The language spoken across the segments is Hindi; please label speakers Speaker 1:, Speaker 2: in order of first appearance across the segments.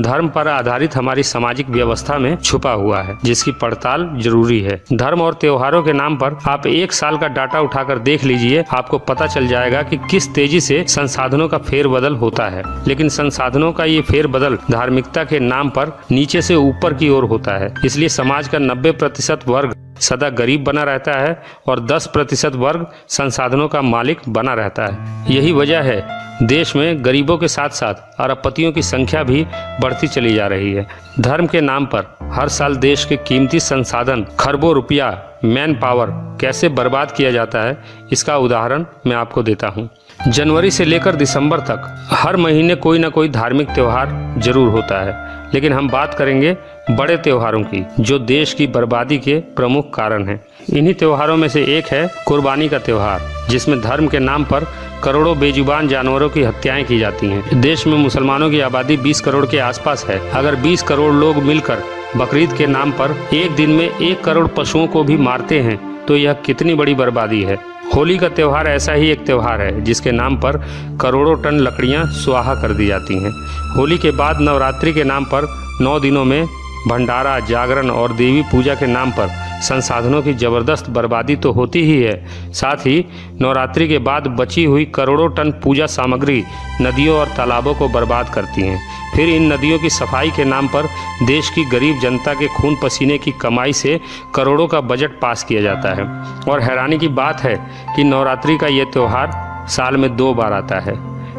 Speaker 1: धर्म पर आधारित हमारी सामाजिक व्यवस्था में छुपा हुआ है, जिसकी पड़ताल जरूरी है। धर्म और त्योहारों के नाम पर आप एक साल का डाटा उठाकर देख लीजिए, आपको पता चल जाएगा कि किस तेजी से संसाधनों का फेरबदल होता है। लेकिन संसाधनों का ये फेरबदल धार्मिकता के नाम पर नीचे से ऊपर की ओर होता है। इसलिए समाज का 90% वर्ग सदा गरीब बना रहता है और 10% वर्ग संसाधनों का मालिक बना रहता है। यही वजह है देश में गरीबों के साथ साथ अरबपतियों की संख्या भी बढ़ती चली जा रही है। धर्म के नाम पर हर साल देश के कीमती संसाधन खरबों रुपया, मैन पावर कैसे बर्बाद किया जाता है, इसका उदाहरण मैं आपको देता हूँ। जनवरी से लेकर दिसंबर तक हर महीने कोई ना कोई धार्मिक त्योहार जरूर होता है, लेकिन हम बात करेंगे बड़े त्योहारों की, जो देश की बर्बादी के प्रमुख कारण हैं। इन्हीं त्योहारों में से एक है कुर्बानी का त्योहार, जिसमें धर्म के नाम पर करोड़ों बेजुबान जानवरों की हत्याएं की जाती हैं। देश में मुसलमानों की आबादी 20 करोड़ के आसपास है। अगर 20 करोड़ लोग मिलकर बकरीद के नाम पर एक दिन में 1 करोड़ पशुओं को भी मारते हैं तो यह कितनी बड़ी बर्बादी है। होली का त्योहार ऐसा ही एक त्योहार है जिसके नाम पर करोड़ों टन लकड़ियां सुआहा कर दी जाती हैं। होली के बाद नवरात्रि के नाम पर 9 दिनों में भंडारा, जागरण और देवी पूजा के नाम पर संसाधनों की जबरदस्त बर्बादी तो होती ही है, साथ ही नवरात्रि के बाद बची हुई करोड़ों टन पूजा सामग्री नदियों और तालाबों को बर्बाद करती हैं। फिर इन नदियों की सफाई के नाम पर देश की गरीब जनता के खून पसीने की कमाई से करोड़ों का बजट पास किया जाता है। और हैरानी की बात है कि नवरात्रि का ये त्यौहार साल में 2 बार आता है।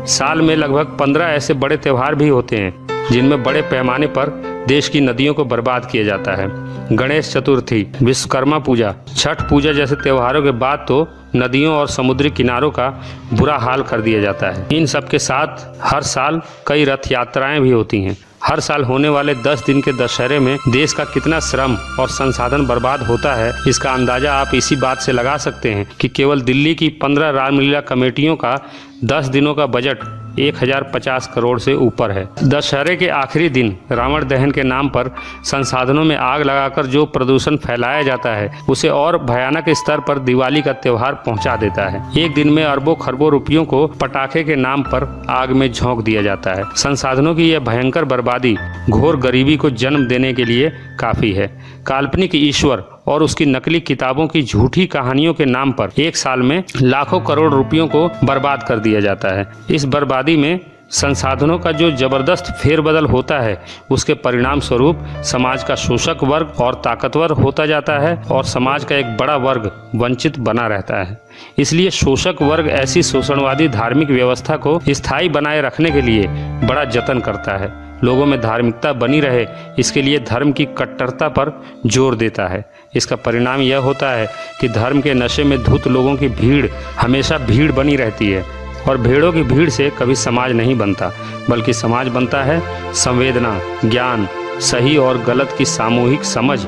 Speaker 1: साल में लगभग 15 ऐसे बड़े त्यौहार भी होते हैं जिनमें बड़े पैमाने पर देश की नदियों को बर्बाद किया जाता है। गणेश चतुर्थी, विश्वकर्मा पूजा, छठ पूजा जैसे त्योहारों के बाद तो नदियों और समुद्री किनारों का बुरा हाल कर दिया जाता है। इन सब के साथ हर साल कई रथ यात्राएं भी होती हैं। हर साल होने वाले 10 दिन के दशहरे में देश का कितना श्रम और संसाधन बर्बाद होता है, इसका अंदाजा आप इसी बात से लगा सकते हैं कि केवल दिल्ली की 15 रामलीला कमेटियों का 10 दिनों का बजट 1050 करोड़ से ऊपर है। दशहरे के आखिरी दिन रावण दहन के नाम पर संसाधनों में आग लगाकर जो प्रदूषण फैलाया जाता है, उसे और भयानक स्तर पर दिवाली का त्योहार पहुंचा देता है। एक दिन में अरबों खरबों रुपयों को पटाखे के नाम पर आग में झोंक दिया जाता है। संसाधनों की यह भयंकर बर्बादी घोर गरीबी को जन्म देने के लिए काफी है। काल्पनिक ईश्वर और उसकी नकली किताबों की झूठी कहानियों के नाम पर एक साल में लाखों करोड़ रुपयों को बर्बाद कर दिया जाता है। इस बर्बादी में संसाधनों का जो जबरदस्त फेरबदल होता है, उसके परिणाम स्वरूप समाज का शोषक वर्ग और ताकतवर होता जाता है और समाज का एक बड़ा वर्ग वंचित बना रहता है। इसलिए शोषक वर्ग ऐसी शोषणवादी धार्मिक व्यवस्था को स्थायी बनाए रखने के लिए बड़ा जतन करता है। लोगों में धार्मिकता बनी रहे, इसके लिए धर्म की कट्टरता पर जोर देता है। इसका परिणाम यह होता है कि धर्म के नशे में धुत लोगों की भीड़ हमेशा भीड़ बनी रहती है और भीड़ों की भीड़ से कभी समाज नहीं बनता, बल्कि समाज बनता है संवेदना, ज्ञान, सही और गलत की सामूहिक समझ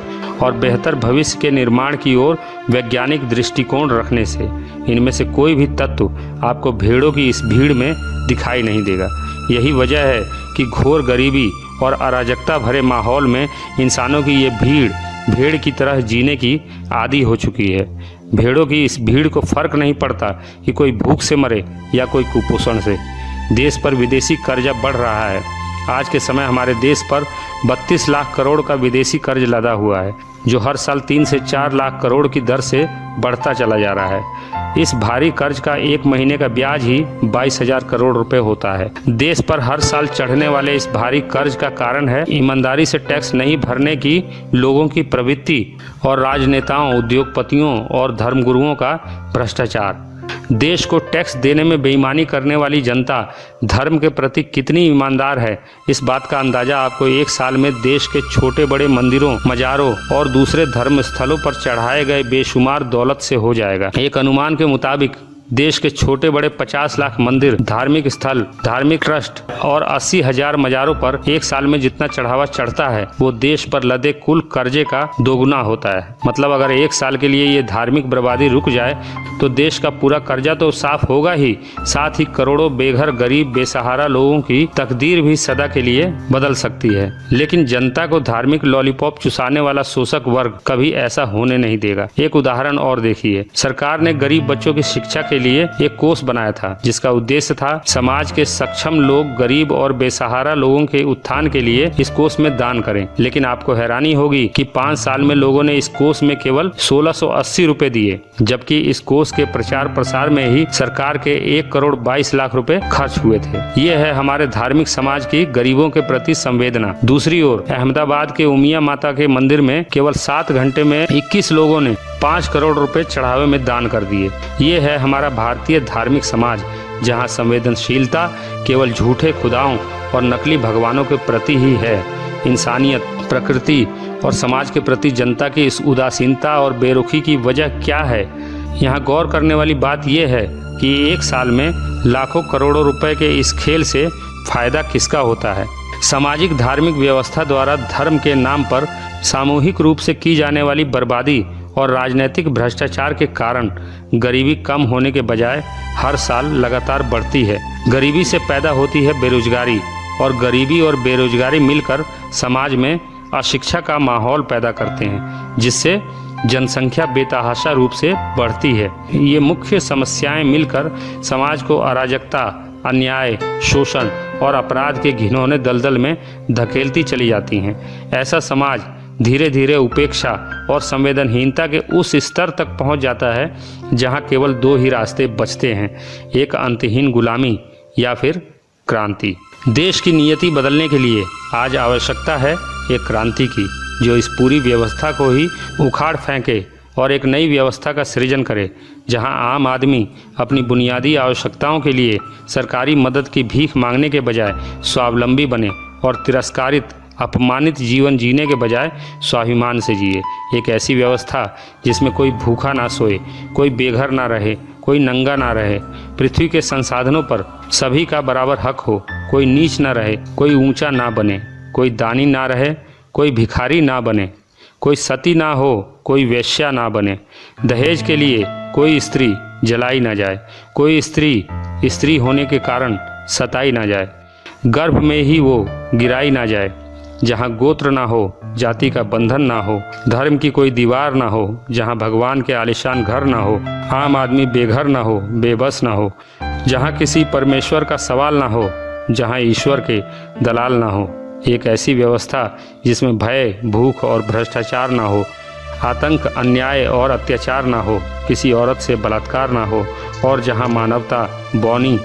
Speaker 1: और बेहतर भविष्य के निर्माण की ओर वैज्ञानिक दृष्टिकोण रखने से। इनमें से कोई भी तत्व आपको भीड़ों की इस भीड़ में दिखाई नहीं देगा। यही वजह है कि घोर गरीबी और अराजकता भरे माहौल में इंसानों की ये भीड़ भेड़ की तरह जीने की आदी हो चुकी है। भेड़ों की इस भीड़ को फर्क नहीं पड़ता कि कोई भूख से मरे या कोई कुपोषण से। देश पर विदेशी कर्जा बढ़ रहा है। आज के समय हमारे देश पर 32 लाख करोड़ का विदेशी कर्ज लदा हुआ है, जो हर साल 3 से 4 लाख करोड़ की दर से बढ़ता चला जा रहा है। इस भारी कर्ज का 1 महीने का ब्याज ही 22,000 करोड़ रुपए होता है। देश पर हर साल चढ़ने वाले इस भारी कर्ज का कारण है ईमानदारी से टैक्स नहीं भरने की लोगों की प्रवृत्ति और राजनेताओं, उद्योगपतियों और धर्मगुरुओं का भ्रष्टाचार। देश को टैक्स देने में बेईमानी करने वाली जनता धर्म के प्रति कितनी ईमानदार है, इस बात का अंदाजा आपको 1 साल में देश के छोटे बड़े मंदिरों, मजारों और दूसरे धर्म स्थलों पर चढ़ाए गए बेशुमार दौलत से हो जाएगा। एक अनुमान के मुताबिक देश के छोटे बड़े 50 लाख मंदिर, धार्मिक स्थल, धार्मिक ट्रस्ट और 80,000 मजारों पर 1 साल में जितना चढ़ावा चढ़ता है, वो देश पर लदे कुल कर्जे का 2 गुना होता है। मतलब अगर 1 साल के लिए ये धार्मिक बर्बादी रुक जाए तो देश का पूरा कर्जा तो साफ होगा ही, साथ ही करोड़ों बेघर, गरीब, बेसहारा लोगों की तकदीर भी सदा के लिए बदल सकती है। लेकिन जनता को धार्मिक लॉलीपॉप चुसाने वाला शोषक वर्ग कभी ऐसा होने नहीं देगा। एक उदाहरण और देखिए, सरकार ने गरीब बच्चों की शिक्षा के लिए एक कोष बनाया था, जिसका उद्देश्य था समाज के सक्षम लोग, गरीब और बेसहारा लोगों के उत्थान के लिए इस कोष में दान करें। लेकिन आपको हैरानी होगी कि 5 साल में लोगों ने इस कोष में केवल 1680 रुपए दिए, जबकि इस कोष के प्रचार प्रसार में ही सरकार के 1 करोड़ 22 लाख रुपए खर्च हुए थे। ये है हमारे धार्मिक समाज की गरीबों के प्रति संवेदना। दूसरी ओर अहमदाबाद के उमिया माता के मंदिर में केवल 7 घंटे में 21 लोगों ने 5 करोड़ रुपए चढ़ावे में दान कर दिए। ये है हमारा भारतीय धार्मिक समाज, जहाँ संवेदनशीलता केवल झूठे खुदाओं और नकली भगवानों के प्रति ही है। इंसानियत, प्रकृति और समाज के प्रति जनता की इस उदासीनता और बेरुखी की वजह क्या है? यहाँ गौर करने वाली बात यह है कि एक साल में लाखों करोड़ों रुपए के इस खेल से फायदा किसका होता है? सामाजिक धार्मिक व्यवस्था द्वारा धर्म के नाम पर सामूहिक रूप से की जाने वाली बर्बादी और राजनीतिक भ्रष्टाचार के कारण गरीबी कम होने के बजाय हर साल लगातार बढ़ती है। गरीबी से पैदा होती है बेरोजगारी, और गरीबी और बेरोजगारी मिलकर समाज में अशिक्षा का माहौल पैदा करते हैं, जिससे जनसंख्या बेतहाशा रूप से बढ़ती है। ये मुख्य समस्याएं मिलकर समाज को अराजकता, अन्याय, शोषण और अपराध के घिनौने दलदल में धकेलती चली जाती हैं। ऐसा समाज धीरे धीरे उपेक्षा और संवेदनहीनता के उस स्तर तक पहुंच जाता है जहां केवल 2 ही रास्ते बचते हैं, एक अंतहीन गुलामी या फिर क्रांति। देश की नियति बदलने के लिए आज आवश्यकता है एक क्रांति की, जो इस पूरी व्यवस्था को ही उखाड़ फेंके और एक नई व्यवस्था का सृजन करे, जहां आम आदमी अपनी बुनियादी आवश्यकताओं के लिए सरकारी मदद की भीख मांगने के बजाय स्वावलंबी बने और तिरस्कारित, अपमानित जीवन जीने के बजाय स्वाभिमान से जिए। एक ऐसी व्यवस्था जिसमें कोई भूखा ना सोए, कोई बेघर ना रहे, कोई नंगा ना रहे, पृथ्वी के संसाधनों पर सभी का बराबर हक हो, कोई नीच ना रहे, कोई ऊंचा ना बने, कोई दानी ना रहे, कोई भिखारी ना बने, कोई सती ना हो, कोई वेश्या ना बने, दहेज के लिए कोई स्त्री जलाई ना जाए, कोई स्त्री होने के कारण सताई ना जाए, गर्भ में ही वो गिराई ना जाए, जहाँ गोत्र ना हो, जाति का बंधन ना हो, धर्म की कोई दीवार ना हो, जहाँ भगवान के आलिशान घर ना हो, आम आदमी बेघर ना हो, बेबस ना हो, जहाँ किसी परमेश्वर का सवाल ना हो, जहाँ ईश्वर के दलाल ना हो। एक ऐसी व्यवस्था जिसमें भय, भूख और भ्रष्टाचार ना हो, आतंक, अन्याय और अत्याचार ना हो, किसी औरत से बलात्कार ना हो, और जहाँ मानवता, बौनी